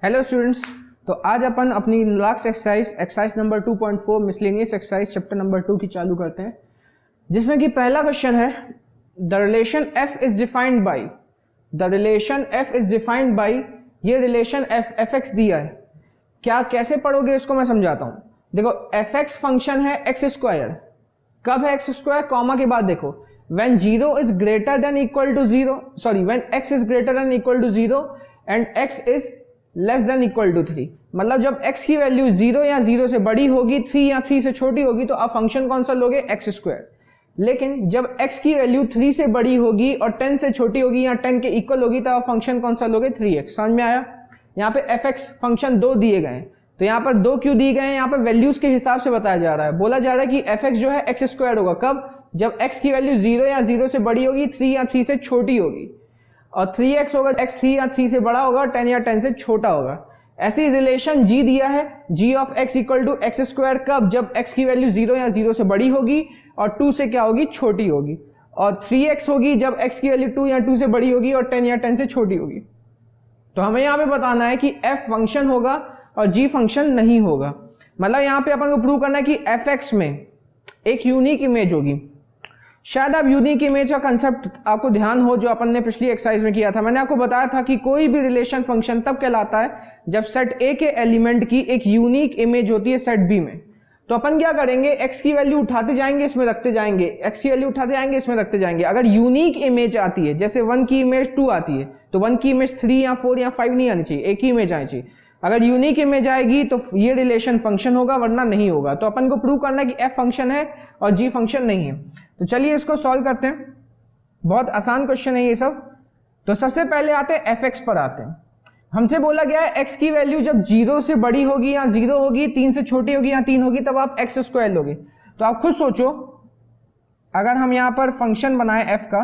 Hello students, तो आज अपन अपनी last exercise number 2.4 miscellaneous exercise chapter number 2 की चालू करते हैं, जिसमें कि पहला क्वेश्चन है the relation f is defined by ये रिलेशन एफ एक्स दिया है। क्या कैसे पढ़ोगे इसको मैं समझाता हूं। देखो एफ एक्स फंक्शन है एक्स स्क्वायर। कब है एक्स स्क्वायर? कॉमा के बाद देखो when 0 is greater than equal to 0, sorry, when x is greater than equal to 0 and x is less than equal to 3, मतलब जब x की वैल्यू 0 या 0 से बड़ी होगी, 3 या 3 से छोटी होगी, तो आप फंक्शन कौन सा लोगे? X square. लेकिन जब x की वैल्यू 3 से बड़ी होगी और 10 से छोटी होगी या 10 के इक्वल होगी, तो आप फंक्शन कौन सा लोगे? 3x। समझ में आया? यहाँ पे fx फंक्शन 2 दिए गए हैं, तो यहाँ पर 2 क्यों दिए गए हैं? यहाँ पर वैल्यूज के हिसाब से बताया जा रहा है। बोला जा रहा है कि fx जो है एक्स स्क्वायर होगा। कब? जब x की वैल्यू 0 या 0 से बड़ी होगी, 3 या 3 से छोटी होगी, और 3x होगा x 3 या 3 से बड़ा होगा, 10 या 10 से छोटा होगा। ऐसी रिलेशन g दिया है, g of x equal to x square. कब? जब x की वैल्यू 0 या 0 से बड़ी होगी और 2 से क्या होगी? छोटी होगी। और 3x होगी जब x की वैल्यू 2 या 2 से बड़ी होगी और 10 या 10 से छोटी होगी। तो हमें यहाँ पे बताना है कि f फंक्शन होगा और g फंक्शन नहीं होगा। मतलब यहाँ पे अपन को प्रूव करना है कि fx में एक यूनिक इमेज होगी। शायद आप यूनिक इमेज का कंसेप्ट आपको ध्यान हो, जो अपन ने पिछली एक्सरसाइज में किया था। मैंने आपको बताया था कि कोई भी रिलेशन फंक्शन तब कहलाता है जब सेट ए के एलिमेंट की एक यूनिक इमेज होती है सेट बी में। तो अपन क्या करेंगे? x की वैल्यू उठाते जाएंगे, इसमें रखते जाएंगे, x की वैल्यू उठाते जाएंगे, इसमें रखते जाएंगे। अगर यूनिक इमेज आती है, जैसे 1 की इमेज 2 आती है, तो 1 की इमेज 3 या 4 या 5 नहीं आनी चाहिए, एक ही इमेज आनी चाहिए। अगर यूनिक इमेज आएगी तो ये रिलेशन फंक्शन होगा, वरना नहीं होगा। तो अपन को प्रूव करना है कि f फंक्शन है और g फंक्शन नहीं है। तो चलिए इसको सॉल्व करते हैं। बहुत आसान क्वेश्चन है ये सब। तो सबसे पहले आते हैं fx पर आते हैं। हमसे बोला गया है x की वैल्यू जब 0 से बड़ी होगी या 0 होगी, 3 से छोटी होगी या 3 होगी, तब आप एक्स स्क्वायर लोगे। तो आप खुद सोचो, अगर हम यहां पर फंक्शन बनाए f का,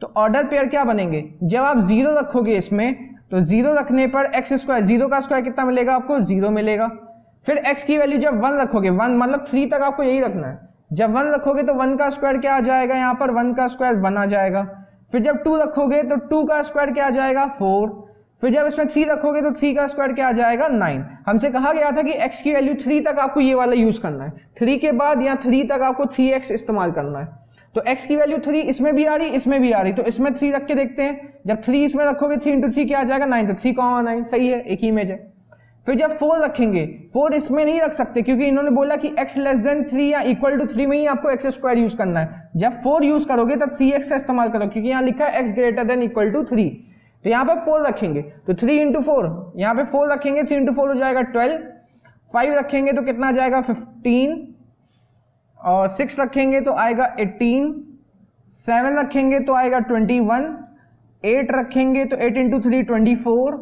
तो ऑर्डर पेयर क्या बनेंगे? जब आप 0 रखोगे इसमें, तो 0 रखने पर एक्स स्क्वायर, 0 का स्क्वायर कितना मिलेगा आपको? 0 मिलेगा। फिर x की वैल्यू जब 1 रखोगे, 1 मतलब 3 तक आपको यही रखना है। जब 1 रखोगे तो 1 का स्क्वायर क्या आ जाएगा? यहाँ पर 1 का स्क्वायर 1 आ जाएगा। फिर जब 2 रखोगे तो 2 का स्क्वायर क्या आ जाएगा? 4। फिर जब इसमें 3 रखोगे तो 3 का स्क्वायर क्या आ जाएगा? 9। हमसे कहा गया था कि x की वैल्यू 3 तक आपको ये वाला यूज करना है, 3 के बाद या 3 तक आपको 3x इस्तेमाल करना है। तो x की वैल्यू 3 इसमें भी आ रही, इसमें भी आ रही, तो इसमें 3 रख के देखते हैं। जब 3 इसमें रखोगे, 3 इंटू 3 क्या आ जाएगा? 9। तो 3,9 सही है, एक ही इमेज है। फिर जब 4 रखेंगे, 4 इसमें नहीं रख सकते क्योंकि इन्होंने बोला कि x लेस देन 3 या इक्वल टू 3 में ही आपको एक्स स्क्वायर यूज करना है। जब 4 यूज करोगे तब 3x का इस्तेमाल करो, क्योंकि यहाँ लिखा है x greater than equal to 3। तो यहाँ पर 4 रखेंगे तो 3 इंटू 4, यहाँ पे 4 रखेंगे, 3 इंटू 4 हो जाएगा 12। 5 रखेंगे तो कितना आ जाएगा? 15। और 6 रखेंगे तो आएगा 18। 7 रखेंगे तो आएगा 21। 8 रखेंगे तो 8 इंटू 3 24।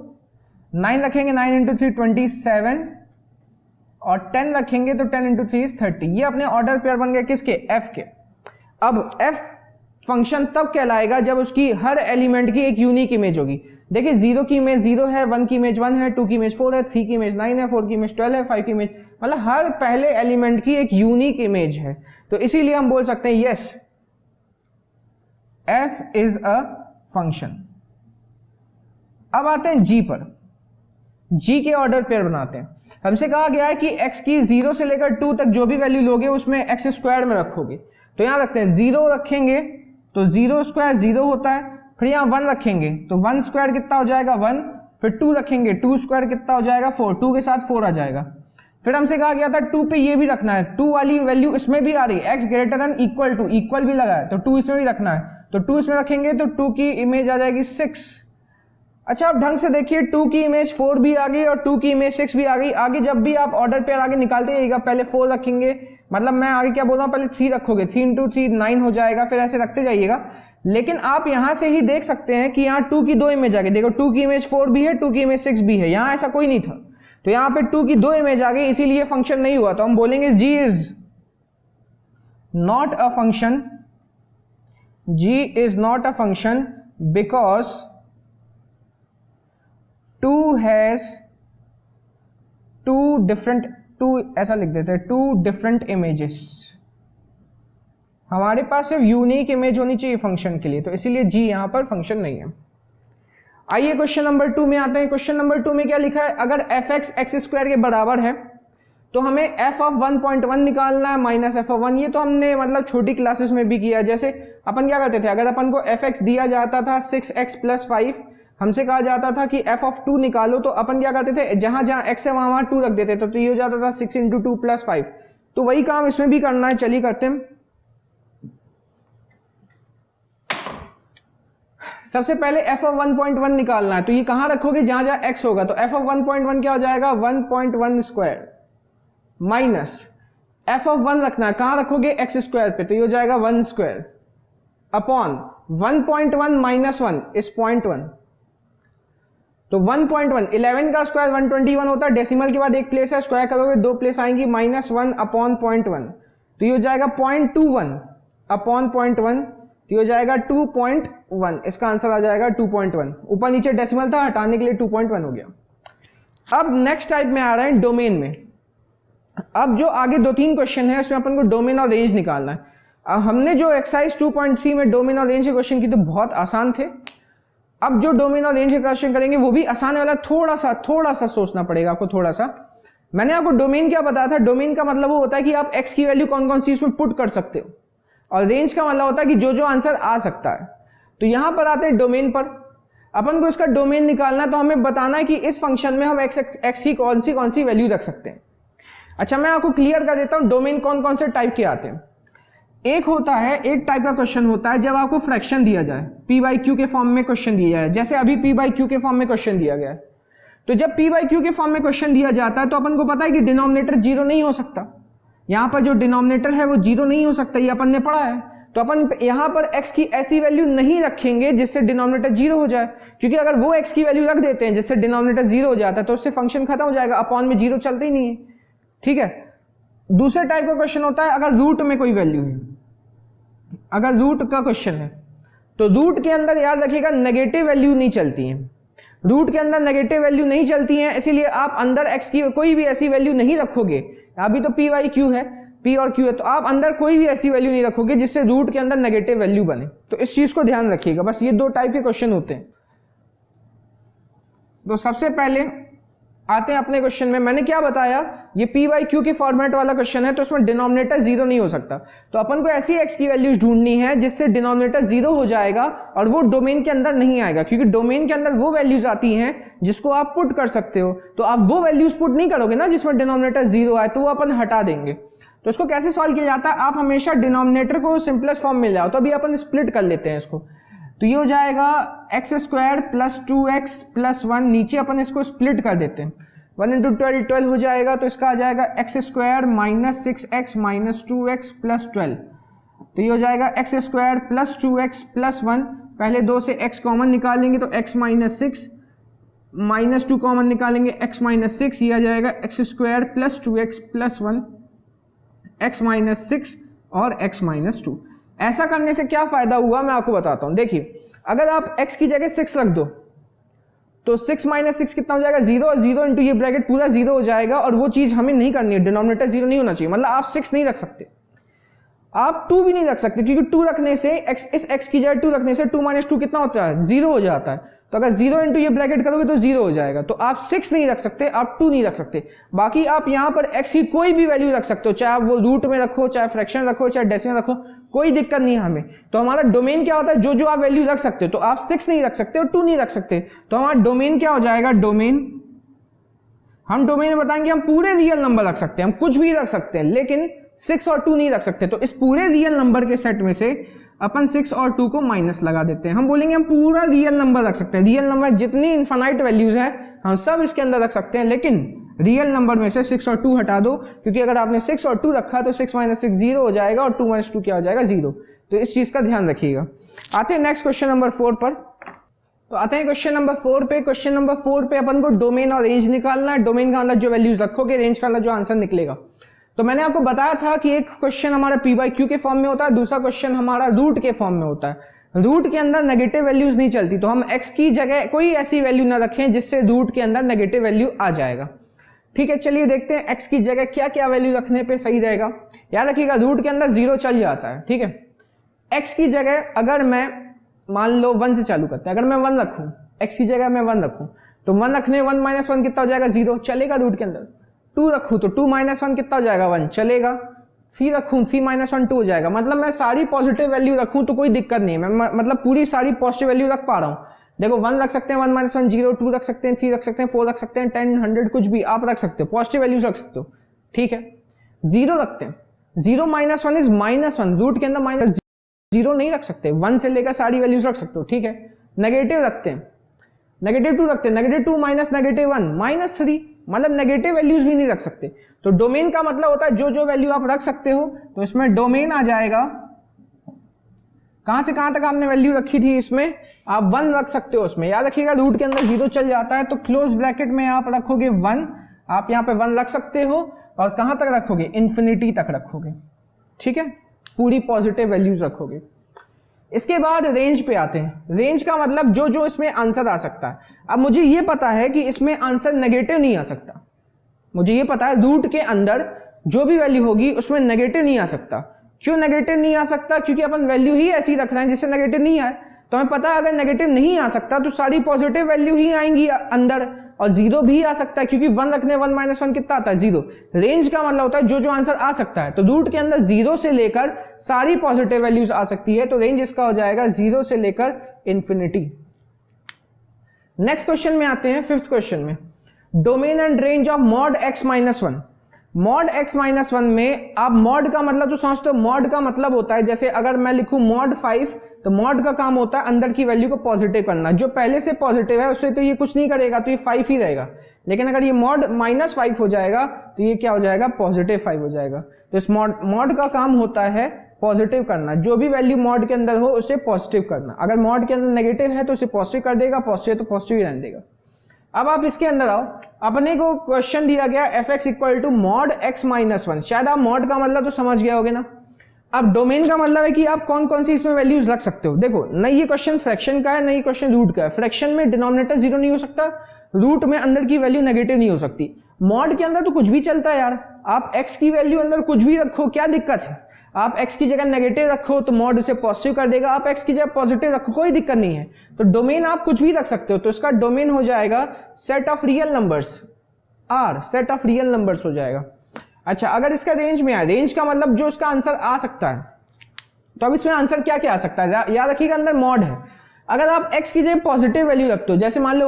9 रखेंगे, 9 इंटू 3 27। और 10 रखेंगे तो 10 इंटू 3 30। ये अपने ऑर्डर पेयर बन गए किसके? f के। अब f फंक्शन तब कहलाएगा जब उसकी हर एलिमेंट की एक यूनिक इमेज होगी। देखिए 0 की इमेज 0 है, 1 की इमेज 1 है, 2 की इमेज 4 है, 3 की इमेज 9 है, 4 की इमेज 12 है, 5 की इमेज, मतलब हर पहले एलिमेंट की एक यूनिक इमेज है। तो इसीलिए हम बोल सकते हैं yes, f is a function. अब आते हैं g पर। g के ऑर्डर पेयर बनाते हैं। हमसे कहा गया है कि x की 0 से लेकर 2 तक जो भी वैल्यू लोगे उसमें एक्स स्क्वायर में रखोगे। तो यहां रखते हैं 0 रखेंगे तो 0 स्क्वायर 0 होता है। फिर यहां 1 रखेंगे तो 1 स्क्वायर कितना हो जाएगा? 1। फिर 2 रखेंगे, 2 स्क्वायर कितना हो जाएगा? 4। 2 के साथ 4 आ जाएगा। फिर हमसे कहा गया था 2 पे ये भी रखना है, 2 वाली वैल्यू इसमें भी आ रही है, x greater than equal to, equal भी लगा है तो 2 इसमें भी रखना है। तो 2 इसमें रखेंगे तो 2 की इमेज आ जाएगी 6। अच्छा आप ढंग से देखिए, 2 की इमेज 4 भी आ गई और 2 की इमेज 6 भी आ गई। आगे जब भी आप ऑर्डर पेयर आगे निकालते जाइएगा, पहले 4 रखेंगे, मतलब मैं आगे क्या बोल रहा हूं, पहले 3 रखोगे, 3 इंटू 3 9 हो जाएगा, फिर ऐसे रखते जाइएगा। लेकिन आप यहां से ही देख सकते हैं कि यहाँ 2 की 2 इमेज आ गई। देखो 2 की इमेज 4 भी है, 2 की इमेज 6 भी है, यहां ऐसा कोई नहीं था। तो यहाँ पे 2 की 2 इमेज आ गई, इसीलिए फंक्शन नहीं हुआ। तो हम बोलेंगे g is not a function, g is not a function because 2 has 2 different, 2 ऐसा लिख देते हैं, 2 डिफरेंट इमेजेस। हमारे पास सिर्फ यूनिक इमेज होनी चाहिए फंक्शन के लिए, तो इसीलिए g यहां पर फंक्शन नहीं है। आइए क्वेश्चन नंबर 2 में आते हैं। क्वेश्चन नंबर 2 में क्या लिखा है, अगर एफ एक्स एक्स स्क्वायर के बराबर है तो हमें एफ ऑफ 1.1 निकालना है माइनस एफ ऑफ 1। ये तो हमने मतलब छोटी क्लासेस में भी किया। जैसे अपन क्या करते थे, अगर अपन को एफ एक्स दिया जाता था 6x + 5, हमसे कहा जाता था कि एफ ऑफ 2 निकालो, तो अपन क्या करते थे, जहां जहां x है वहां 2 रख देते थे, तो ये हो जाता था 6 × 2 + 5। तो वही काम इसमें भी करना है, चलिए करते हैं। सबसे पहले एफ ऑफ 1.1 निकालना है, तो ये कहां रखोगे, जहां जहां x होगा। तो एफ ऑफ 1.1 क्या हो जाएगा, 1.1 स्क्वायर माइनस एफ ऑफ 1 रखना है, कहां रखोगे, x स्क्वायर पे, तो ये हो जाएगा 1 स्क्वायर अपॉन 1.1 माइनस 1 इस 0.1। तो 1.1 11 का स्क्वायर 121 होता है, डेसिमल के बाद एक प्लेस है, स्क्वायर करोगे 2 प्लेस आएंगी, -1 अपॉन 0.1, तो ये हो जाएगा 0.21 अपॉन 0.1, तो ये हो जाएगा 2.1। इसका आंसर आ जाएगा 2.1। ऊपर नीचे डेसिमल था, हटाने के लिए 2.1 हो गया। अब नेक्स्ट टाइप में आ रहे हैं डोमेन में। अब जो आगे 2-3 क्वेश्चन है इसमें अपन को डोमेन और रेंज निकालना है। अब हमने जो एक्सरसाइज 2.3 में डोमेन और रेंज के क्वेश्चन की तो बहुत आसान थे। अब जो डोमेन और रेंज के क्वेश्चन करेंगे वो भी आसान वाला, थोड़ा सा सोचना पड़ेगा आपको, थोड़ा सा। मैंने आपको डोमेन क्या बताया था, डोमेन का मतलब वो होता है कि आप x की वैल्यू कौन कौन सी इसमें पुट कर सकते हो, और रेंज का मतलब होता है कि जो जो आंसर आ सकता है। तो यहां पर आते हैं डोमेन पर। अपन को इसका डोमेन निकालना है, तो हमें बताना है कि इस फंक्शन में हम x की कौन सी वैल्यू रख सकते हैं। अच्छा, मैं आपको क्लियर कर देता हूं डोमेन कौन कौन से टाइप के आते हैं। एक टाइप का क्वेश्चन होता है जब आपको फ्रैक्शन दिया जाए, p/q के फॉर्म में क्वेश्चन दिया जाए, जैसे अभी p/q के फॉर्म में क्वेश्चन दिया गया है। तो जब p/q के फॉर्म में क्वेश्चन दिया जाता है तो अपन को पता है कि डिनोमिनेटर 0 नहीं हो सकता। यहां पर जो डिनोमिनेटर है वो 0 नहीं हो सकता, ये अपन ने पढ़ा है। तो अपन यहां पर x की ऐसी वैल्यू नहीं रखेंगे जिससे डिनोमिनेटर 0 हो जाए, क्योंकि अगर वो x की वैल्यू रख देते हैं जिससे डिनोमिनेटर 0 हो जाता है तो उससे फंक्शन खत्म हो जाएगा, अपॉन में 0 चलते ही नहीं है। ठीक है। दूसरे टाइप का क्वेश्चन होता है अगर रूट में कोई वैल्यू है। अगर रूट का क्वेश्चन है तो रूट के अंदर याद रखिएगा नेगेटिव वैल्यू नहीं चलती है। रूट के अंदर नेगेटिव वैल्यू नहीं चलती है, इसीलिए आप अंदर x की कोई भी ऐसी वैल्यू नहीं रखोगे। अभी तो p/q है, p और q है, तो आप अंदर कोई भी ऐसी वैल्यू नहीं रखोगे जिससे रूट के अंदर नेगेटिव वैल्यू बने। तो इस चीज को ध्यान रखिएगा। बस ये 2 टाइप के क्वेश्चन होते हैं। तो सबसे पहले आते हैं अपने क्वेश्चन में। मैंने क्या बताया, ये p/q के फॉर्मेट वाला क्वेश्चन है, तो इसमें डिनोमिनेटर 0 नहीं हो सकता। तो अपन को ऐसी x की वैल्यूज ढूंढनी है जिससे डिनोमिनेटर 0 हो जाएगा और वो डोमेन के अंदर नहीं आएगा, क्योंकि डोमेन के अंदर वो वैल्यूज आती हैं जिसको आप पुट कर सकते हो। तो आप वो वैल्यूज पुट नहीं करोगे ना जिसमें डिनोमिनेटर 0 आए, तो वो अपन हटा देंगे। तो इसको कैसे सॉल्व किया जाता है, आप हमेशा डिनोमिनेटर को सिंपलेस्ट फॉर्म मिल जाओ। तो अभी अपन स्प्लिट कर लेते हैं इसको। तो ये हो जाएगा x² + 2x + 1, नीचे अपन इसको स्प्लिट कर देते हैं। 1 × 12 12 हो जाएगा, तो इसका आ जाएगा x² - 6x - 2x + 12। तो ये हो जाएगा x² + 2x + 1। पहले 2 से x कॉमन निकालेंगे तो x - 6 -2 कॉमन निकालेंगे x - 6, ये आ जाएगा x² + 2x + 1, x - 6 और x - 2। ऐसा करने से क्या फायदा हुआ मैं आपको बताता हूं। देखिए, अगर आप x की जगह 6 रख दो तो 6 - 6 कितना हो जाएगा, 0, और 0 इंटू ये ब्रैकेट पूरा 0 हो जाएगा, और वो चीज हमें नहीं करनी है। डिनोमिनेटर 0 नहीं होना चाहिए, मतलब आप 6 नहीं रख सकते, आप 2 भी नहीं रख सकते, क्योंकि 2 रखने से इस x की जगह 2 रखने से 2 - 2 कितना होता है, 0 हो जाता है। तो अगर 0 इंटू ये ब्रैकेट करोगे तो 0 हो जाएगा। तो आप 6 नहीं रख सकते, आप 2 नहीं रख सकते। बाकी आप यहां पर x की कोई भी वैल्यू रख सकते हो, चाहे आप वो रूट में रखो, चाहे फ्रैक्शन रखो, चाहे डेसिमल रखो, कोई दिक्कत नहीं है हमें। तो हमारा डोमेन क्या होता है, जो जो आप वैल्यू रख सकते हो। तो आप 6 नहीं रख सकते और 2 नहीं रख सकते, तो हमारा डोमेन क्या हो जाएगा, डोमेन हम डोमेन में बताएंगे हम पूरे रियल नंबर रख सकते हैं, हम कुछ भी रख सकते हैं, लेकिन 6 और 2 नहीं रख सकते। तो इस पूरे रियल नंबर के सेट में से अपन 6 और 2 को माइनस लगा देते हैं। हम बोलेंगे हम पूरा रियल नंबर रख सकते हैं। रियल नंबर जितनी इनफाइनाइट वैल्यूज है हम सब इसके अंदर रख सकते हैं, लेकिन रियल नंबर में से 6 और 2 हटा दो, क्योंकि अगर आपने 6 और 2 रखा तो 6 - 6 0 हो जाएगा और 2 - 2 क्या हो जाएगा, 0। तो इस चीज का ध्यान रखिएगा। आते हैं नेक्स्ट क्वेश्चन नंबर 4 पर। तो आते हैं क्वेश्चन नंबर 4 पे। क्वेश्चन नंबर 4 पे अपन को डोमेन और रेंज निकालना है। डोमेन का अंदर जो वैल्यूज रखोगे, रेंज का अंदर जो आंसर निकलेगा। तो मैंने आपको बताया था कि एक क्वेश्चन हमारा p/q के फॉर्म में होता है, दूसरा क्वेश्चन हमारा रूट के फॉर्म में होता है। रूट के अंदर नेगेटिव वैल्यूज नहीं चलती, तो हम x की जगह कोई ऐसी वैल्यू ना रखें जिससे रूट के अंदर नेगेटिव वैल्यू आ जाएगा। ठीक है, चलिए देखते हैं x की जगह क्या क्या वैल्यू रखने पे सही रहेगा। याद रखिएगा रूट के अंदर 0 चल जाता है। ठीक है, x की जगह अगर मैं मान लो 1 से चालू करते हैं, अगर मैं 1 रखूं x की जगह मैं 1 रखूं तो 1 रखने 1 माइनस 1 कितना हो जाएगा 0, चलेगा रूट के अंदर। 2 रखूं तो 2 माइनस 1 कितना हो जाएगा 1, चलेगा। 3 रखूं 3 माइनस 1 2 हो जाएगा। मतलब मैं सारी पॉजिटिव वैल्यू रखूं तो कोई दिक्कत नहीं है, मैं मतलब पूरी सारी पॉजिटिव वैल्यू रख पा रहा हूं। देखो 1 रख सकते हैं 1 माइनस 1 0, 2 रख सकते हैं 3 रख सकते हैं 4 रख सकते हैं 10 100 कुछ भी आप रख सकते हो, पॉजिटिव वैल्यूज रख सकते हो, ठीक है। 0 रखते हैं, 0 माइनस 1 इज -1, रूट के अंदर माइनस 0 नहीं रख सकते, 1 से लेकर सारी वैल्यूज रख सकते हो, ठीक है। नेगेटिव रखते हैं, -2 रखते हैं, -2 माइनस -1 -3, मतलब नेगेटिव वैल्यूज भी नहीं रख सकते। तो डोमेन का मतलब होता है जो जो वैल्यू आप रख सकते हो, तो इसमें डोमेन आ जाएगा। कहां से कहां तक आपने वैल्यू रखी थी, इसमें आप 1 रख सकते हो, उसमें याद रखिएगा रूट के अंदर 0 चल जाता है, तो क्लोज ब्रैकेट में आप रखोगे 1, आप यहां पे 1 रख सकते हो, और कहां तक रखोगे, इन्फिनिटी तक रखोगे, ठीक है, पूरी पॉजिटिव वैल्यूज रखोगे। इसके बाद रेंज पे आते हैं। रेंज का मतलब जो जो इसमें आंसर आ सकता है। अब मुझे ये पता है कि इसमें आंसर नेगेटिव नहीं आ सकता, मुझे ये पता है रूट के अंदर जो भी वैल्यू होगी उसमें नेगेटिव नहीं आ सकता। क्यों नेगेटिव नहीं आ सकता, क्योंकि अपन वैल्यू ही ऐसी रख रहे हैं जिससे नेगेटिव नहीं आए। तो हमें पता है अगर नेगेटिव नहीं आ सकता तो सारी पॉजिटिव वैल्यू ही आएंगी अंदर, और 0 भी आ सकता है, क्योंकि 1 रखने 1 माइनस 1 कितना आता है 0। रेंज का मतलब होता है जो जो आंसर आ सकता है, तो रूट के अंदर 0 से लेकर सारी पॉजिटिव वैल्यूज आ सकती है, तो रेंज इसका हो जाएगा 0 से लेकर इन्फिनिटी। नेक्स्ट क्वेश्चन में आते हैं, 5th क्वेश्चन में, domain and range of mod x minus 1। Mod x minus 1 में आप मॉड का मतलब तो समझते हो, मॉड का मतलब होता है जैसे अगर मैं लिखूं मॉड 5, तो मॉड का काम होता है अंदर की वैल्यू को पॉजिटिव करना, जो पहले से पॉजिटिव है उससे तो ये कुछ नहीं करेगा, तो ये 5 ही रहेगा। लेकिन अगर ये मॉड -5 हो जाएगा तो ये क्या हो जाएगा, +5 हो जाएगा। तो इस मॉड का काम होता है पॉजिटिव करना, जो भी वैल्यू मॉड के अंदर हो उसे पॉजिटिव करना। अगर मॉड के अंदर नेगेटिव है तो उसे पॉजिटिव कर देगा, पॉजिटिव तो पॉजिटिव ही रहने देगा। अब आप इसके अंदर आओ, अपने को क्वेश्चन दिया गया fx equal to mod x minus 1। शायद आप मॉड का मतलब तो समझ गए होगे ना। अब डोमेन का मतलब है कि आप कौन कौन सी इसमें वैल्यूज रख सकते हो। देखो न ये क्वेश्चन फ्रैक्शन का है, न ये क्वेश्चन रूट का है। फ्रैक्शन में डिनोमिनेटर 0 नहीं हो सकता, रूट में अंदर की वैल्यू नेगेटिव नहीं हो सकती। मॉड के अंदर तो कुछ भी चलता है यार, आप x की वैल्यू अंदर कुछ भी रखो, क्या दिक्कत है। आप x की जगह नेगेटिव रखो तो मॉड उसे पॉजिटिव कर देगा, आप x की जगह पॉजिटिव रखो, कोई दिक्कत नहीं है। तो डोमेन आप कुछ भी रख सकते हो, तो इसका डोमेन हो जाएगा set of real numbers, R set of real numbers हो जाएगा। अच्छा, अगर इसका रेंज में आए, रेंज का मतलब जो उसका आंसर आ सकता है, तो अब इसमें आंसर क्या क्या आ सकता है, याद रखिएगा अंदर मॉड है। अगर आप x की जगह पॉजिटिव वैल्यू रखते हो, जैसे मान लो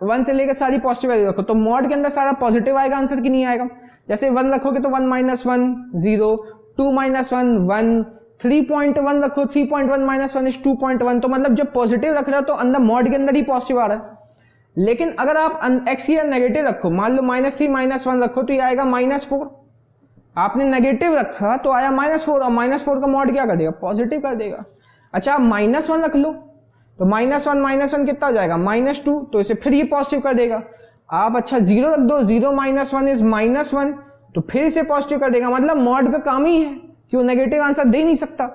1 से लेकर सारी पॉजिटिव वैल्यू रखो, तो मॉड के अंदर सारा पॉजिटिव आएगा, आंसर की नहीं आएगा। जैसे 1 रखोगे तो 1 माइनस 1 0, 2 माइनस 1 1, 3.1 रखो, 3.1 माइनस 1 इज 2.1। तो मतलब जब पॉजिटिव रख रहे हो तो अंदर मॉड के अंदर ही पॉजिटिव आ रहा है। लेकिन अगर आप x की नेगेटिव रखो, मान लो -3 -1 रखो, तो ये आएगा -4। आपने नेगेटिव रखा तो आया -4, और -4 का मॉड क्या कर देगा, पॉजिटिव कर देगा। अच्छा, आप -1 रख लो तो -1 कितना हो जाएगा, -2, तो इसे फिर ये पॉजिटिव कर देगा। आप अच्छा 0 रख दो, 0 माइनस 1 इज -1, तो फिर इसे पॉजिटिव कर देगा। मतलब मॉड का काम ही है कि वो नेगेटिव आंसर दे नहीं सकता,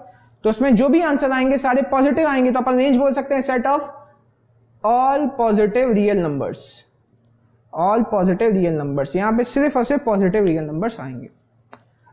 तो उसमें जो भी आंसर आएंगे सारे पॉजिटिव आएंगे। तो अपन रेंज बोल सकते हैं set of all positive real numbers, all positive real numbers, यहां पे सिर्फ और सिर्फ पॉजिटिव रियल नंबर्स आएंगे।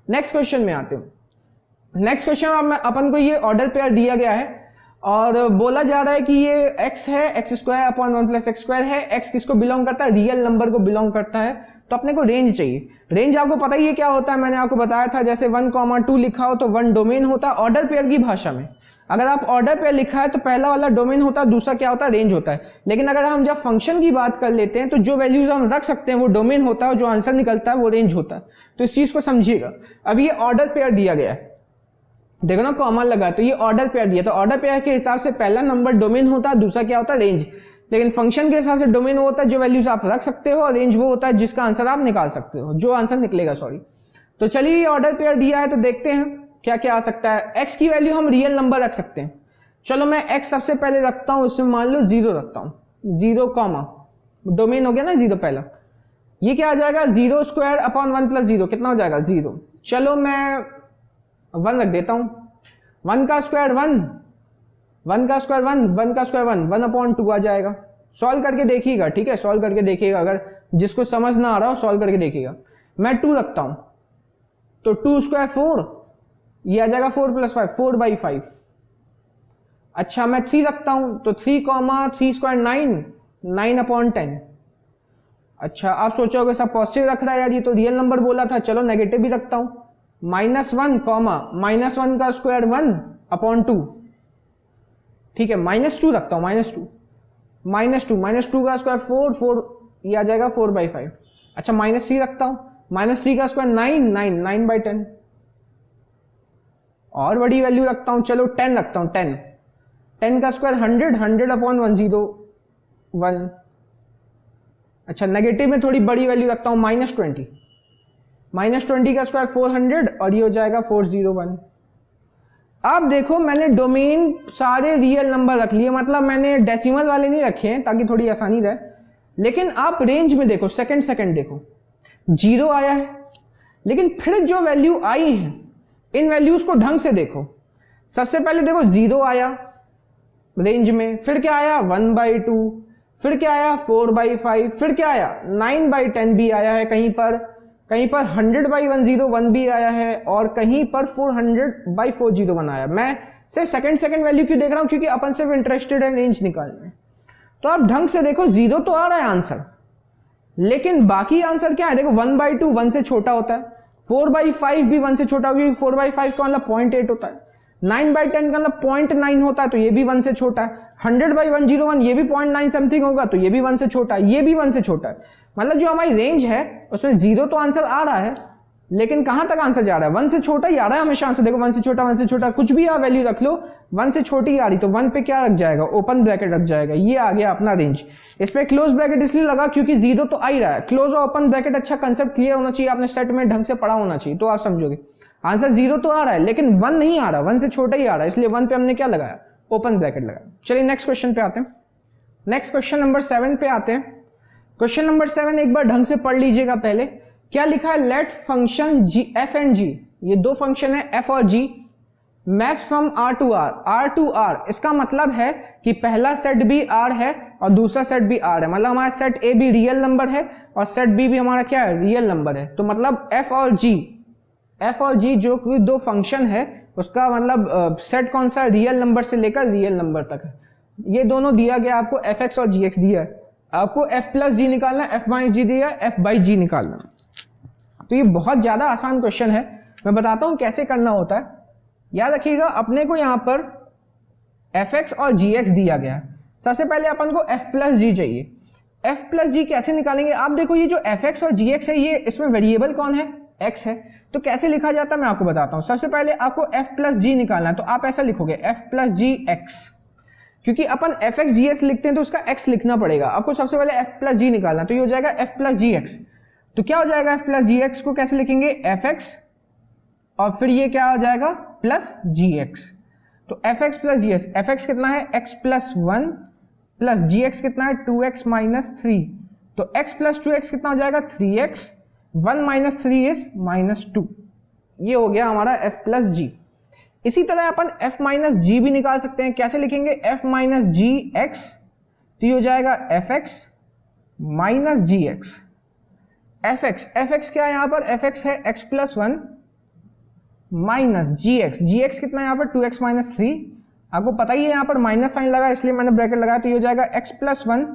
नेक्स्ट क्वेश्चन में आते हैं। नेक्स्ट क्वेश्चन में अपन को ये ऑर्डर पेयर दिया गया है और बोला जा रहा है कि ये x है, x² अपॉन 1 प्लस x² है। x किसको बिलोंग करता है, रियल नंबर को बिलोंग करता है। तो अपने को रेंज चाहिए। रेंज आपको पता ही है क्या होता है, मैंने आपको बताया था, जैसे 1, 2 लिखा हो तो 1 डोमेन होता है ऑर्डर पेयर की भाषा में। अगर आप ऑर्डर पेयर लिखा है तो पहला वाला डोमेन होता है, दूसरा क्या होता है, रेंज होता है। लेकिन अगर हम जब फंक्शन की बात कर लेते हैं तो जो वैल्यूज हम रख सकते हैं वो डोमेन होता है, और जो आंसर निकलता है वो रेंज होता है। तो इस चीज को समझिएगा। अब ये ऑर्डर पेयर दिया गया है, देखो ना कॉमा लगा, तो ये ऑर्डर पेयर दिया, तो ऑर्डर पेयर के हिसाब से पहला नंबर डोमेन होता है, दूसरा क्या होता है, रेंज। लेकिन फंक्शन के हिसाब से डोमेन वो होता है जो वैल्यूज आप रख सकते हो, और रेंज वो होता है जिसका आंसर आप निकाल सकते हो, जो आंसर निकलेगा, सॉरी। तो चलिए ये ऑर्डर पेयर दिया है तो देखते हैं क्या क्या आ सकता है। x की वैल्यू हम रियल नंबर रख सकते हैं। चलो मैं x सबसे पहले रखता हूं, उसमें मान लो 0 रखता हूं, 0 कॉमा, डोमेन हो गया ना 0 पहला। ये क्या आ जाएगा, 0² अपॉन 1 प्लस 0 कितना हो जाएगा, 0। चलो मैं 1 रख देता हूं, 1 का स्क्वायर 1, 1 का स्क्वायर 1, 1 का स्क्वायर 1, 1/2 आ जाएगा। सॉल्व करके देखिएगा, ठीक है, सॉल्व करके देखिएगा, अगर जिसको समझ ना आ रहा हो सॉल्व करके देखिएगा। मैं 2 रखता हूं तो 2² 4, ये आ जाएगा 4 + 5, 4/5। अच्छा मैं 3 रखता हूं तो 3 कॉमा 3 स्क्वायर 9, 9/10। अच्छा आप सोचोगे सब पॉजिटिव रख रहा है यार, ये तो रियल नंबर बोला था, चलो नेगेटिव भी रखता हूं, -1 कॉमा -1 का स्क्वायर 1/2। ठीक है, -2 रखता हूं, -2 का स्क्वायर 4 ये आ जाएगा 4/5। अच्छा -3 रखता हूं, -3 का स्क्वायर 9/10। और बड़ी वैल्यू रखता हूं, चलो 10 रखता हूं, 10 का स्क्वायर 100/101। अच्छा नेगेटिव में थोड़ी बड़ी वैल्यू रखता हूं, -20 का स्क्वायर 400 और ये हो जाएगा 401। अब देखो मैंने डोमेन सारे रियल नंबर रख लिए, मतलब मैंने डेसिमल वाले नहीं रखे हैं ताकि थोड़ी आसानी रहे, लेकिन आप रेंज में देखो, सेकंड देखो, 0 आया है, लेकिन फिर जो वैल्यू आई है इन वैल्यूज को ढंग से देखो। सबसे पहले देखो 0 आया रेंज में, फिर क्या आया 1/2, फिर क्या आया 4/5, फिर क्या आया 9/10 भी आया है, कहीं पर 100/101 भी आया है, और कहीं पर 400/401 आया। मैं सिर्फ सेकंड वैल्यू क्यों देख रहा हूं, क्योंकि अपन सिर्फ इंटरेस्टेड है रेंज निकालने। तो आप ढंग से देखो, 0 तो आ रहा है आंसर, लेकिन बाकी आंसर क्या है, देखो 1/2 1 से छोटा होता है, 4/5 भी 1 से छोटा होगा, 4/5 का मतलब 0.8 होता है, 9/10 का मतलब 0.9 होता है, तो ये भी 1 से छोटा है, 100/101 ये भी 0.9 समथिंग होगा, तो ये भी 1 से छोटा है, ये भी 1 से छोटा है। मतलब जो हमारी रेंज है उसमें 0 तो आंसर आ रहा है, लेकिन कहां तक आंसर जा रहा है, 1 से छोटा ही आ रहा है हमेशा आंसर। देखो 1 से छोटा, कुछ भी आप वैल्यू रख लो 1 से छोटी आ रही, तो 1 पे क्या रख जाएगा, ओपन ब्रैकेट रख जाएगा, ये आ गया अपना रेंज। इस पे क्लोज ब्रैकेट इसलिए लगा क्योंकि 0 तो आ ही रहा है, क्लोज और ओपन ब्रैकेट अच्छा कंसेप्ट क्लियर होना चाहिए, आपने सेट में ढंग से पढ़ा होना चाहिए, तो आप समझोगे। आंसर 0 तो आ रहा है, लेकिन 1 नहीं आ रहा, 1 से छोटा ही आ रहा है, इसलिए 1 पे हमने क्या लगाया, ओपन ब्रैकेट लगाया। चलिए नेक्स्ट क्वेश्चन पे आते हैं, नेक्स्ट क्वेश्चन नंबर 7 पे आते हैं। क्वेश्चन नंबर 7 एक बार ढंग से पढ़ लीजिएगा पहले। क्या लिखा है, let function f and g, ये दो फंक्शन है f और g, maps from r to r। इसका मतलब है कि पहला सेट भी r है और दूसरा सेट भी r है, मतलब हमारा सेट a भी रियल नंबर है और सेट b भी हमारा क्या है, रियल नंबर है। तो मतलब f और g जो कि दो फंक्शन है, उसका मतलब सेट कौन सा, रियल नंबर से लेकर रियल नंबर तक है। ये दोनों दिया गया आपको, fx और gx दिया है, आपको f प्लस जी निकालना है, f माइनस जी दिया है, f बाई जी निकालना है। तो ये बहुत ज्यादा आसान क्वेश्चन है, मैं बताता हूं कैसे करना होता है। याद रखिएगा, अपने को यहां पर fx और gx दिया गया है, सबसे पहले अपन को f प्लस जी चाहिए। f प्लस जी कैसे निकालेंगे, आप देखो ये जो fx और gx है, ये इसमें वेरिएबल कौन है, x है, तो कैसे लिखा जाता है मैं आपको बताता हूं। सबसे पहले आपको f प्लस जी निकालना है, तो आप ऐसा लिखोगे f प्लस जी x, क्योंकि अपन fx gx लिखते हैं तो उसका x लिखना पड़ेगा आपको। सबसे पहले f प्लस जी निकालना, तो ये हो जाएगा f प्लस जी एक्स। तो क्या हो जाएगा, f प्लस जी एक्स को कैसे लिखेंगे, fx और फिर ये क्या हो जाएगा प्लस gx। तो fx प्लस gx, fx कितना है x प्लस 1 प्लस gx कितना है 2x माइनस 3, तो x प्लस 2x कितना हो जाएगा 3x, 1 माइनस 3 इज माइनस 2। ये हो गया हमारा f प्लस g। इसी तरह अपन f माइनस जी भी निकाल सकते हैं, कैसे लिखेंगे, f माइनस जी एक्स, तो ये हो जाएगा fx माइनस जी एक्स। fx क्या है यहाँ पर, fx है x प्लस 1 माइनस gx कितना है यहाँ पर 2x माइनस 3, आपको पता ही है यहाँ पर माइनस साइन लगा इसलिए मैंने ब्रैकेट लगाया, तो ये हो जाएगा x plus 1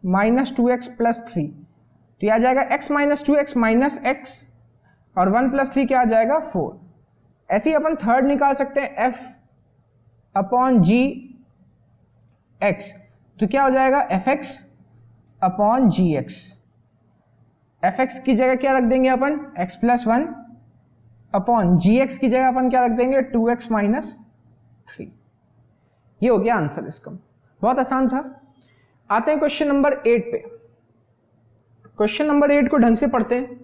minus 2x plus 3, तो ये आ जाएगा x minus 2x minus x और 1 प्लस 3 क्या आ जाएगा 4। ऐसे ही अपन थर्ड निकाल सकते हैं f अपॉन जी एक्स, तो क्या हो जाएगा fx अपॉन जी एक्स। fx की जगह क्या रख देंगे अपन, x प्लस 1 अपॉन gx की जगह अपन क्या रख देंगे 2x माइनस 3। ये हो गया आंसर इसका, बहुत आसान था। आते हैं क्वेश्चन नंबर 8 पे। क्वेश्चन नंबर 8 को ढंग से पढ़ते हैं।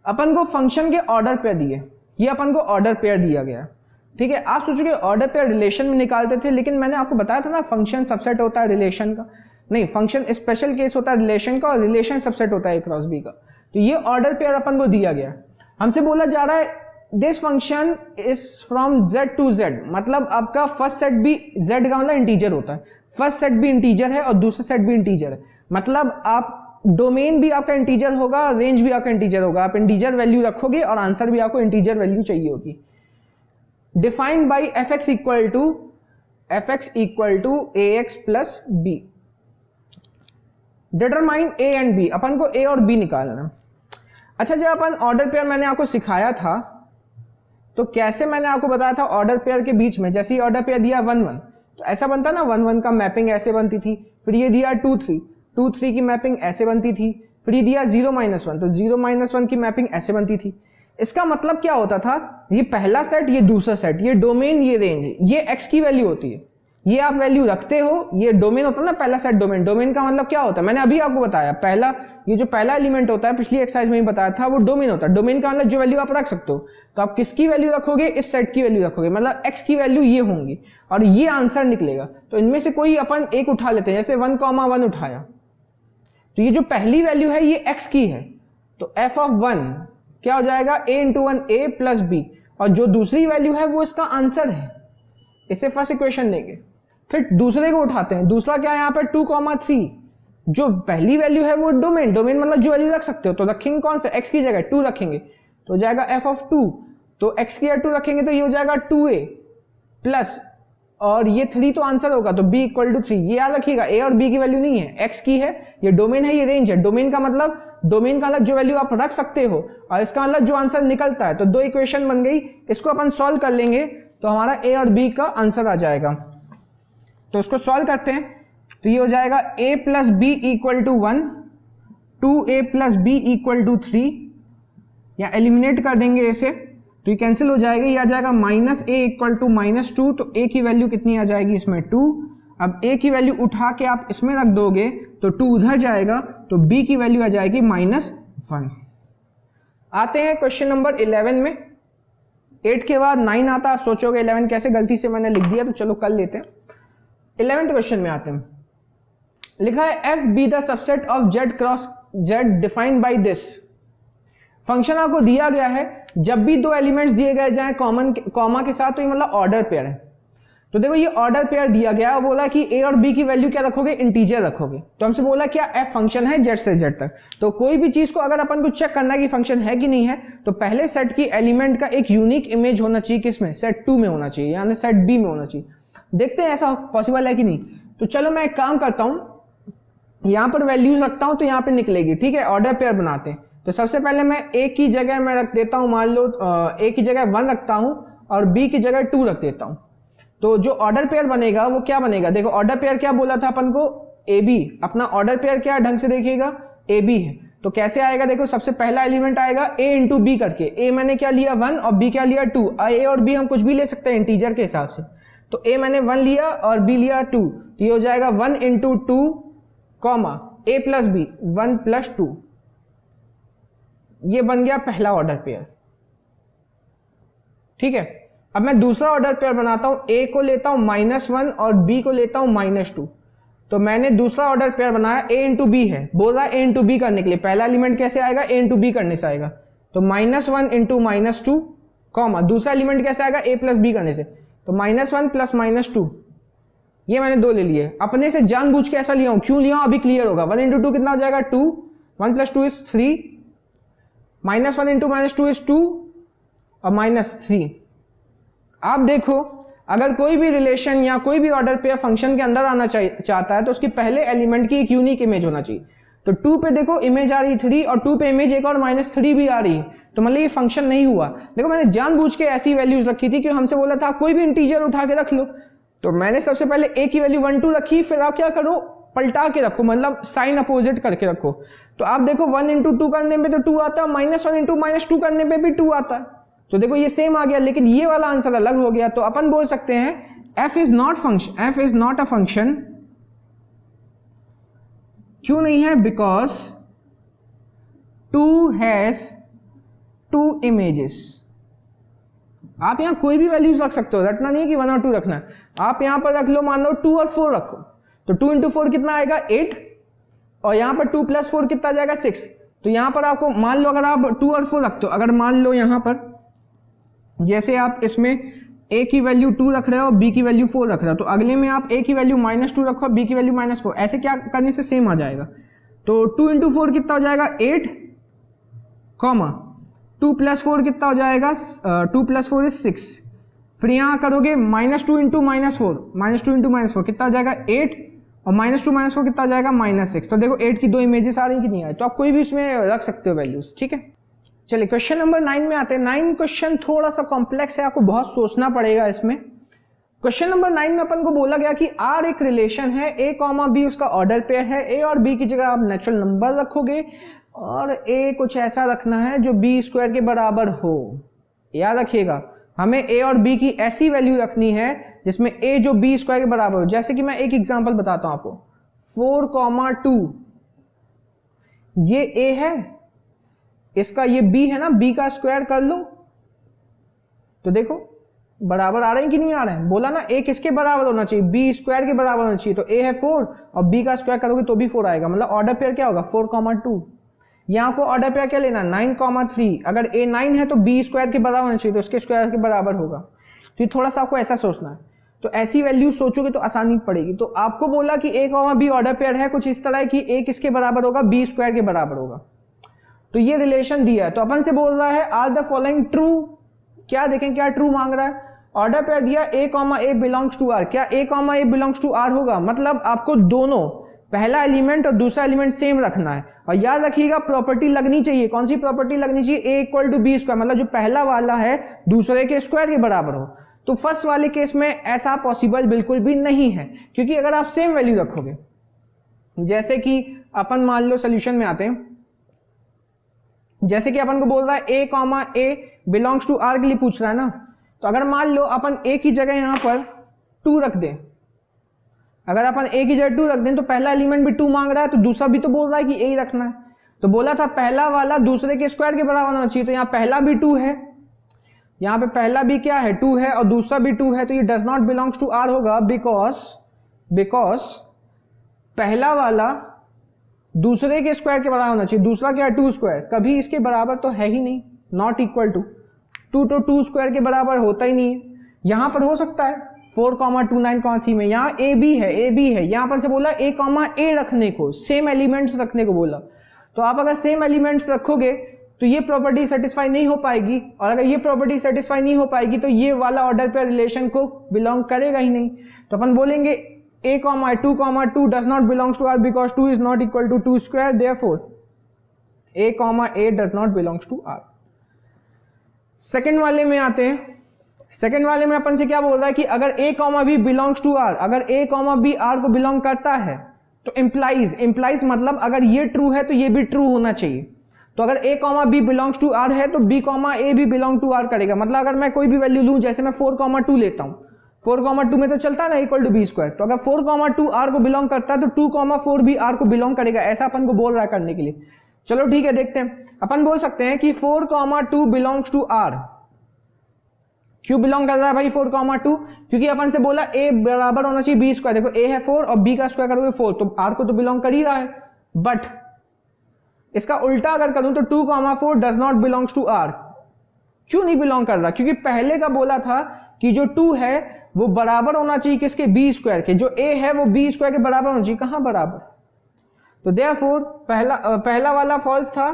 अपन को फंक्शन के ऑर्डर पेयर दिए, ये अपन को ऑर्डर पेयर दिया गया, ठीक है। आप सोचोगे ऑर्डर पेयर रिलेशन में निकालते थे, लेकिन मैंने आपको बताया था ना फंक्शन सबसेट होता है रिलेशन का, नहीं फंक्शन स्पेशल केस होता है रिलेशन का और रिलेशन सबसेट होता है ए क्रॉस बी का। तो ये ऑर्डर पेयर अपन को दिया गया, हमसे बोला जा रहा है this function is from z to z, मतलब आपका फर्स्ट सेट भी z का मतलब इंटीजर होता है, फर्स्ट सेट भी इंटीजर है और दूसरा सेट भी इंटीजर है, मतलब आप डोमेन भी आपका इंटीजर होगा, रेंज भी आपका इंटीजर होगा, आप इंटीजर वैल्यू रखोगे और आंसर भी आपको इंटीजर वैल्यू चाहिए होगी। Defined by f x equal to f x equal to a x plus b. Determine a and b, अपन को ए और बी निकालना। अच्छा, जब अपन ऑर्डर पेयर मैंने आपको सिखाया था तो कैसे मैंने आपको बताया था ऑर्डर पेयर के बीच में, जैसे ही ऑर्डर पेयर दिया 1 1 तो ऐसा बनता ना, 1 1 का मैपिंग ऐसे बनती थी। फिर ये दिया 2 3, 2 3 की मैपिंग ऐसे बनती थी। फिर ये दिया 0 -1 तो 0 -1 की मैपिंग ऐसे बनती थी। इसका मतलब क्या होता था, ये पहला सेट, ये दूसरा सेट, ये डोमेन, ये रेंज, ये एक्स की वैल्यू होती है, ये आप वैल्यू रखते हो, ये डोमेन होता है ना पहला सेट डोमेन। डोमेन का मतलब क्या होता है, मैंने अभी आपको बताया, पहला ये जो पहला एलिमेंट होता है पिछली एक्सरसाइज में ही बताया था, वो डोमेन होता है। डोमेन का मतलब जो वैल्यू आप रख सकते हो। तो आप किसकी वैल्यू रखोगे, इस सेट की वैल्यू रखोगे, मतलब एक्स की वैल्यू ये होंगी और ये आंसर निकलेगा। तो इनमें से कोई अपन एक उठा लेते हैं, जैसे 1 1 उठाया, तो ये जो पहली वैल्यू है ये x की है, तो f ऑफ 1 क्या हो जाएगा, a into 1 a plus b, और जो दूसरी वैल्यू है वो इसका आंसर है। इसे फर्स्ट इक्वेशन लेंगे। फिर दूसरे को उठाते हैं, दूसरा क्या है यहाँ पे 2 3, जो पहली वैल्यू है वो डोमेन, डोमेन मतलब जो वैल्यू रख सकते हो, तो रखेंगे कौन सा, x की जगह 2 रखेंगे, तो हो जाएगा f ऑफ 2, तो x की जगह 2 रखेंगे तो ये हो जाएगा 2a प्लस, और ये 3 तो आंसर होगा, तो b इक्वल टू 3। ये याद रखिएगा, a और b की वैल्यू नहीं है, x की है, ये डोमेन है, ये रेंज है। डोमेन का मतलब, डोमेन का अलग जो वैल्यू आप रख सकते हो और इसका अलग जो आंसर निकलता है। तो 2 इक्वेशन बन गई, इसको अपन सॉल्व कर लेंगे तो हमारा a और b का आंसर आ जाएगा। तो इसको सॉल्व करते हैं, तो ये हो जाएगा a plus b equal to 1, 2a plus b equal to 3, या एलिमिनेट कर देंगे इसे तो ये कैंसिल हो जाएगा, ये आ जाएगा -a इक्वल टू -2, तो a की वैल्यू कितनी आ जाएगी इसमें 2। अब a की वैल्यू उठा के आप इसमें रख दोगे तो 2 उधर जाएगा, तो b की वैल्यू आ जाएगी -1। आते हैं क्वेश्चन नंबर 11 में। 8 के बाद 9 आता, आप सोचोगे 11 कैसे गलती से मैंने लिख दिया, तो चलो कर लेते हैं। 11th क्वेश्चन में आते हैं, लिखा है f be the subset of z cross z defined by this. Function आपको दिया गया है, जब भी दो एलिमेंट्स दिए गए जाए कॉमा के साथ, तो ये मतलब ऑर्डर पेयर है। तो देखो ये ऑर्डर पेयर दिया गया, बोला कि a और b की वैल्यू क्या रखोगे, इंटीजर रखोगे। तो हमसे बोला क्या f फंक्शन है z से z तक। तो कोई भी चीज को अगर अपन को चेक करना है कि फंक्शन है कि नहीं है, तो पहले सेट की एलिमेंट का एक यूनिक इमेज होना चाहिए, किसमें, सेट 2 में होना चाहिए, यानी सेट b में होना चाहिए। देखते हैं ऐसा पॉसिबल है कि नहीं। तो चलो मैं एक काम करता हूं, यहां पर वैल्यूज रखता हूं तो यहां पर निकलेगी, ठीक है। ऑर्डर पेयर बनाते हैं, तो सबसे पहले मैं a की जगह मैं रख देता हूं, मान लो a की जगह 1 रखता हूं और b की जगह 2 रख देता हूं। तो जो ऑर्डर पेयर बनेगा वो क्या बनेगा, देखो ऑर्डर पेयर क्या बोला था अपन को, AB। अपना ऑर्डर पेयर क्या ढंग से देखिएगा, AB है। तो कैसे आएगा, देखो सबसे पहला एलिमेंट आएगा a इंटू बी करके, a मैंने क्या लिया 1 और b क्या लिया 2। a और b हम कुछ भी ले सकते हैं इंटीजर के हिसाब से, तो a मैंने 1 लिया और b लिया 2, तो ये हो जाएगा 1 into 2 comma a plus b 1 plus 2। ये बन गया पहला ऑर्डर पेयर, ठीक है। अब मैं दूसरा ऑर्डर पेयर बनाता हूं, a को लेता हूं -1 और b को लेता हूं -2। तो मैंने दूसरा ऑर्डर पेयर बनाया, a इंटू बी है, बोल रहा है a इंटू बी करने के लिए। पहला एलिमेंट कैसे आएगा, a इंटू बी करने से आएगा, तो -1 इंटू -2 कॉमा दूसरा एलिमेंट कैसे आएगा, a प्लस बी करने से, तो -1 प्लस -2। ये मैंने 2 ले लिए, अपने से जानबूझ के ऐसा लिया हूं, क्यों लिया हूं अभी क्लियर होगा। 1 इंटू 2 कितना हो जाएगा 2, 1 प्लस 2 इज 3, -1 इंटू -2 इज 2 और -3। आप देखो अगर कोई भी रिलेशन या कोई भी ऑर्डर पेयर फंक्शन के अंदर आना चाहता है तो उसकी पहले एलिमेंट की एक यूनिक इमेज होना चाहिए। तो 2 पे देखो इमेज आ रही 3 और 2 पे इमेज एक और -3 भी आ रही है, तो मतलब ये फंक्शन नहीं हुआ। देखो मैंने जानबूझ के ऐसी वैल्यूज रखी थी कि हमसे बोला था कोई भी इंटीजर उठा के रख लो। तो मैंने सबसे पहले a की वैल्यू 1 2 रखी, फिर आप क्या करो पलटा के रखो, मतलब साइन अपोजिट करके रखो। तो आप देखो 1 इंटू 2 करने पे तो 2 आता, -1 इंटू -2 करने पे भी 2 आता। तो देखो ये सेम आ गया, लेकिन ये वाला आंसर अलग हो गया। तो अपन बोल सकते हैं f is not a function. क्यों नहीं है, बिकॉज 2 हैज 2 इमेजेस। आप यहां कोई भी वैल्यूज रख सकते हो, रटना नहीं है कि 1 और 2 रखना है। आप यहां पर रख लो, मान लो 2 और 4 रखो, तो 2 इंटू 4 कितना आएगा 8, और यहां पर 2 प्लस 4 कितना जाएगा 6। तो यहां पर आपको मान लो अगर आप 2 और 4 रखते हो, अगर मान लो यहां पर जैसे आप इसमें a की वैल्यू 2 रख रहे हो और b की वैल्यू 4 रख रहे हो, तो अगले में आप a की वैल्यू -2 रखो, b की वैल्यू -4, ऐसे क्या करने से सेम आ जाएगा। तो 2 इंटू 4 कितना हो जाएगा 8, कॉमा 2 प्लस 4 कितना हो जाएगा 2 प्लस 4 इज 6, फिर यहाँ करोगे -2 इंटू -4, -2 इंटू -4 कितना आ जाएगा 8, और -2 -4 कितना आ जाएगा -6। तो देखो 8 की 2 इमेजेस आ रही कि नहीं आ रही, तो आप कोई भी उसमें रख सकते हो वैल्यूज, ठीक है। चलिए क्वेश्चन नंबर 9 में आते हैं। 9 क्वेश्चन थोड़ा सा कॉम्प्लेक्स है, आपको बहुत सोचना पड़ेगा इसमें। क्वेश्चन नंबर 9 में अपन को बोला गया कि R एक रिलेशन है, A कॉमा B उसका ऑर्डर पेयर है, A और B की जगह आप नेचुरल नंबर रखोगे और A कुछ ऐसा रखना है जो B स्क्वायर के बराबर हो। याद रखिएगा, हमें A और B की ऐसी वैल्यू रखनी है जिसमें A जो B स्क्वायर के बराबर हो। जैसे कि मैं एक एग्जांपल बताता हूं आपको, 4,2 ये A है, इसका ये B है ना, B का स्क्वायर कर लो तो देखो बराबर आ रहे हैं कि नहीं आ रहे हैं। बोला ना A किसके बराबर होना चाहिए, B स्क्वायर के बराबर होना चाहिए। तो A है 4 और B का स्क्वायर करोगे तो भी 4 आएगा, मतलब ऑर्डर पेयर क्या होगा 4,2। यहाँ को ऑर्डर पेयर क्या लेना 9,3। अगर A 9 है तो B स्क्वायर के बराबर होना चाहिए, तो उसके स्क्वायर के बराबर होगा। तो ये थोड़ा सा आपको ऐसा सोचना है, तो ऐसी वैल्यू सोचोगे तो आसानी पड़ेगी। तो आपको बोला कि A, B ऑर्डर पेयर है, कुछ इस तरह कि A किसके बराबर होगा, B स्क्वायर के बराबर होगा। तो ये रिलेशन दिया है, तो अपन से बोल रहा है आर द फॉलोइंग ट्रू। क्या देखें क्या ट्रू मांग रहा है, ऑर्डर पेयर दिया A, बिलोंग्स टू आर। क्या A, बिलोंग्स टू आर होगा, मतलब आपको दोनों पहला एलिमेंट और दूसरा एलिमेंट सेम रखना है। और याद रखिएगा प्रॉपर्टी लगनी चाहिए, कौन सी प्रॉपर्टी लगनी चाहिए, A equal to B square, मतलब जो पहला वाला है दूसरे के स्क्वायर के बराबर हो। तो फर्स्ट वाले केस में ऐसा पॉसिबल बिल्कुल भी नहीं है, क्योंकि अगर आप सेम वैल्यू रखोगे, जैसे कि अपन मान लो सोल्यूशन में आते हैं, जैसे कि अपन को बोल रहा है A, बिलोंग्स टू आर के लिए पूछ रहा है ना। तो अगर मान लो अपन A की जगह यहां पर 2 रख दें, अगर अपन A की जगह 2 रख दें तो पहला एलिमेंट भी 2 मांग रहा है, तो दूसरा भी तो बोल रहा है कि A ही रखना है। तो बोला था पहला वाला दूसरे के स्क्वायर के बराबर होना चाहिए, तो यहाँ पहला भी 2 है, यहाँ पे पहला भी क्या है 2 है और दूसरा भी 2 है, तो ये does not belongs to R होगा, बिकॉज पहला वाला दूसरे के स्क्वायर के बराबर होना चाहिए। दूसरा क्या है 2 स्क्वायर, कभी इसके बराबर तो है ही नहीं, नॉट इक्वल टू 2 तो 2 स्क्वायर के बराबर होता ही नहीं है। यहां पर हो सकता है 4,2 9,3 में, यहाँ ए बी है, यहां पर से बोला A, रखने को, सेम एलिमेंट्स रखने को बोला। तो आप अगर सेम एलिमेंट्स रखोगे तो ये प्रॉपर्टी सेटिस्फाई नहीं हो पाएगी, और अगर ये प्रॉपर्टी सेटिस्फाई नहीं हो पाएगी तो ये वाला ऑर्डर पेयर रिलेशन को बिलोंग करेगा ही नहीं। तो अपन बोलेंगे A, 2, does not belongs to R because 2 is not equal to 2 square, therefore A, does not belongs to R। Second वाले में आते हैं। सेकेंड वाले में अपन से क्या बोल रहा है कि अगर A, B belongs to R, अगर A, B R को बिलोंग करता है तो implies मतलब अगर ये ट्रू है तो ये भी ट्रू होना चाहिए। तो अगर A, B belongs to R है तो B, A भी बिलोंग टू R करेगा। मतलब अगर मैं कोई भी वैल्यू लूं, जैसे मैं 4,2 लेता हूं, 4,2 में तो चलता है ना इक्वल टू B स्क्वायर, तो अगर 4,2 R को बिलोंग करता है तो 2,4 भी R को बिलोंग करेगा, ऐसा अपन को बोल रहा है करने के लिए। चलो ठीक है, देखते हैं। अपन बोल सकते हैं कि 4,2 बिलोंग्स टू R। क्यों बिलोंग कर रहा है भाई 4,2, क्योंकि अपन से बोला A बराबर होना चाहिए B स्क्वायर। देखो A है 4 और B का स्क्वायर करोगे 4, तो R को तो बिलोंग कर ही रहा है। बट इसका उल्टा अगर करूं तो 2,4 does not belongs to R। क्यों नहीं बिलोंग कर रहा, क्योंकि पहले का बोला था कि जो 2 है वो बराबर होना चाहिए किसके, B स्क्वायर के। जो A है वो B स्क्वायर के बराबर होना चाहिए, कहां बराबर। तो देयरफॉर पहला वाला फॉल्स था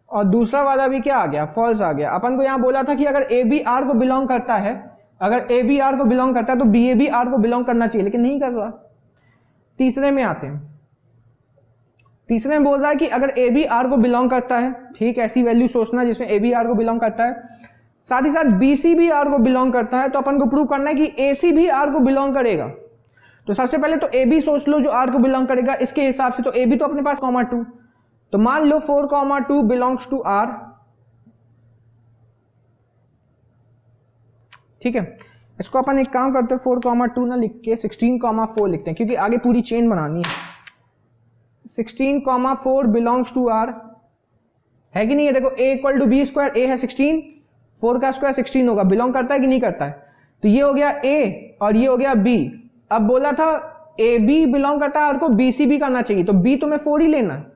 और दूसरा वाला भी क्या आ गया, फॉल्स आ गया। अपन को यहां बोला था कि अगर A B R को बिलोंग करता है, अगर A B R को बिलोंग करता है तो B A भी R को बिलोंग करना चाहिए, लेकिन नहीं कर रहा। तीसरे में आते हैं। तीसरे में बोल रहा है कि अगर A B R को बिलोंग करता है, ठीक, ऐसी वैल्यू सोचना जिसमें A B R को बिलोंग करता है, साथ ही साथ B C भी R को बिलोंग करता है, तो अपन को प्रूव करना है कि A C भी R को बिलोंग करेगा। तो सबसे पहले तो A B सोच लो जो R को बिलोंग करेगा, इसके हिसाब से तो A B तो अपने पास 2, तो मान लो 4,2 बिलोंग्स टू R। ठीक है, इसको अपन एक काम करते हैं 4,2 ना लिख के 16,4 लिखते हैं, क्योंकि आगे पूरी चेन बनानी है। 16,4 बिलोंग्स टू R है कि नहीं है। देखो A equal to B square, A है 16, 4 का स्क्वायर 16 होगा, बिलोंग करता है कि नहीं करता है। तो ये हो गया A और ये हो गया B। अब बोला था A B बिलोंग करता है R को, B C भी करना चाहिए, तो B तो मैं 4 ही लेना है।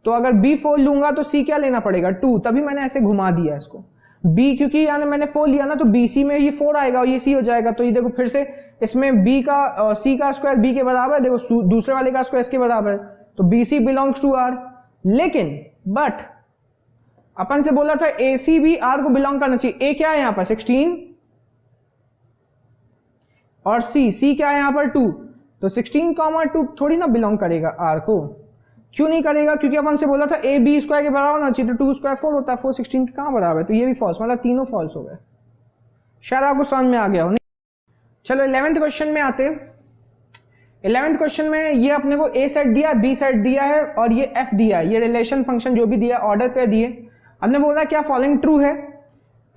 तो अगर B 4 लूंगा तो C क्या लेना पड़ेगा 2, तभी मैंने ऐसे घुमा दिया इसको। B क्योंकि यानी मैंने 4 लिया ना, तो BC में ये 4 आएगा और ये C हो जाएगा। तो ये देखो फिर से इसमें B का C का स्क्वायर B के बराबर है, देखो दूसरे वाले का स्क्वायर इसके बराबर है, तो BC बिलोंग्स टू R। लेकिन बट अपन से बोला था AC भी R को बिलोंग करना चाहिए। A क्या है यहाँ पर 16, और सी क्या है यहाँ पर 2, तो 16,2 थोड़ी ना बिलोंग करेगा आर को। क्यों नहीं करेगा? क्योंकि अपन से बोला था ए बी स्क्वायर के बराबर होना चाहिए, तो 2 स्क्वायर 4 होता है, 4 16 के कहाँ बराबर है, तो ये भी फॉल्स, मतलब तीनों फॉल्स हो गए। शायद आपको समझ में आ गया हो। चलो 11th क्वेश्चन में आते। 11th क्वेश्चन में ये अपने को ए सेट दिया, बी सेट दिया है और ये एफ दिया है, ये रिलेशन फंक्शन जो भी दिया ऑर्डर पे दिए। हमने बोला क्या फॉलोइंग ट्रू है,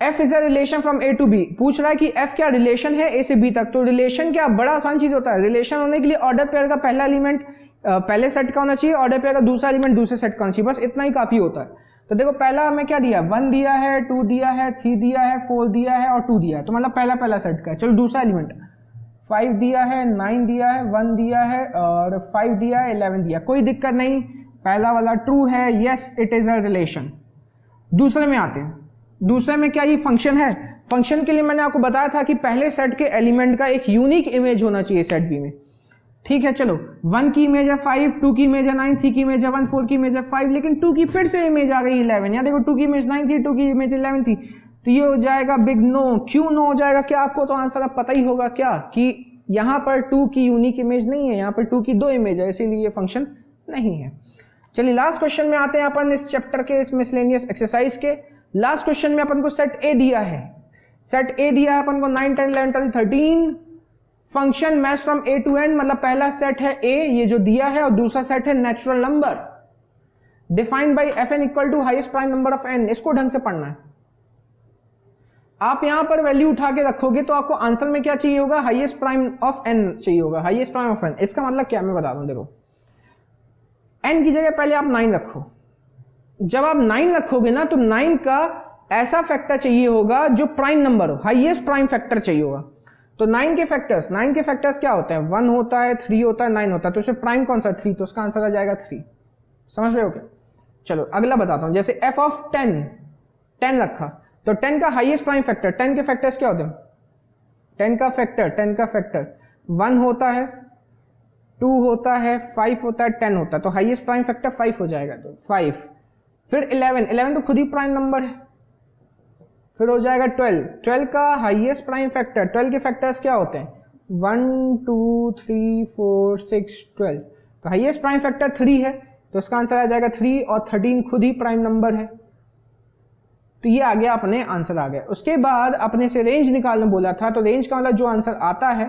f is a relation from A to B. पूछ रहा है कि एफ क्या रिलेशन है ए से बी तक। तो रिलेशन क्या बड़ा आसान चीज होता है, रिलेशन होने के लिए ऑर्डर पेयर का पहला एलिमेंट पहले सेट का होना चाहिए, ऑर्डर पेयर का दूसरा एलिमेंट दूसरे सेट का होना चाहिए, बस इतना ही काफी होता है। तो देखो पहला हमें क्या दिया, 1 दिया है, 2 दिया है, 3 दिया है, 4 दिया है और 2 दिया है, तो मतलब पहला सेट का है। चलो दूसरा एलिमेंट 5 दिया है, 9 दिया है, 1 दिया है और 5 दिया है, 11 दिया, कोई दिक्कत नहीं, पहला वाला ट्रू है, yes it is a relation. दूसरे में आते हैं। दूसरे में क्या ये फंक्शन है, फंक्शन के लिए मैंने आपको बताया था कि पहले सेट के एलिमेंट का एक यूनिक इमेज होना चाहिए सेट बी में। ठीक है, चलो 1 की इमेज है 5, 2 की इमेज है 9, 3 की इमेज है 1, 4 की इमेज है 5, लेकिन 2 की फिर से इमेज आ गई 11। यहाँ देखो 2 की इमेज 9 थी, 2 की इमेज 11 थी, तो ये हो जाएगा बिग नो। क्यों नो हो जाएगा? क्या आपको तो आंसर अब पता ही होगा क्या, कि यहाँ पर 2 की यूनिक इमेज नहीं है, यहाँ पर 2 की 2 इमेज है, इसीलिए ये फंक्शन नहीं है। चलिए लास्ट क्वेश्चन में आते हैं अपन इस चैप्टर के, इस मिसलेनियस एक्सरसाइज के। लास्ट क्वेश्चन में अपन को सेट ए दिया है, सेट ए दिया है अपन को 9, 10, 11, 12, 13 function match from A to N, मतलब पहला सेट है ए ये जो दिया है और दूसरा सेट है natural number defined by f n equal to highest prime number of n. इसको ढंग से पढ़ना है। आप यहां पर वैल्यू उठा के रखोगे तो आपको आंसर में क्या चाहिए होगा, हाईएस्ट प्राइम ऑफ एन चाहिए होगा, हाईएस्ट प्राइम ऑफ एन। इसका मतलब क्या मैं बता दूं, देखो एन की जगह पहले आप 9 रखो। जब आप 9 रखोगे ना तो 9 का ऐसा फैक्टर चाहिए होगा जो प्राइम नंबर हो, हाईएस्ट प्राइम फैक्टर चाहिए होगा। तो 9 के फैक्टर्स क्या होते हैं, 1 होता है, 3 होता है, 9 होता है, तो उसमें प्राइम कौन सा 3, तो उसका आंसर आ जाएगा 3। समझ रहे हो क्या? चलो अगला बताता हूं, जैसे f ऑफ 10 रखा, तो 10 का हाईएस्ट प्राइम फैक्टर, 10 के फैक्टर्स क्या होते हैं, 10 का फैक्टर 1 होता है, 2 होता है, 5 होता है, 10 होता है, तो हाईएस्ट प्राइम फैक्टर 5 हो जाएगा, तो 5। फिर 11 तो खुद ही प्राइम नंबर है, फिर हो जाएगा 12 का हाईएस्ट प्राइम फैक्टर, 12 के फैक्टर्स क्या होते हैं, 1 2 3 4 6 12, तो हाईएस्ट प्राइम फैक्टर 3 है, तो उसका आंसर आ जाएगा 3, और 13 खुद ही प्राइम नंबर है, तो ये आ गया अपने आंसर आ गया। उसके बाद अपने से रेंज निकालने बोला था, तो रेंज का मतलब जो आंसर आता है,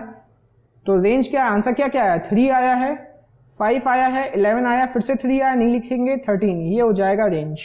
तो रेंज क्या आंसर क्या आया, 3 आया है, 5 आया है, 11 आया, फिर से 3 आया, नहीं लिखेंगे 13, ये हो जाएगा रेंज।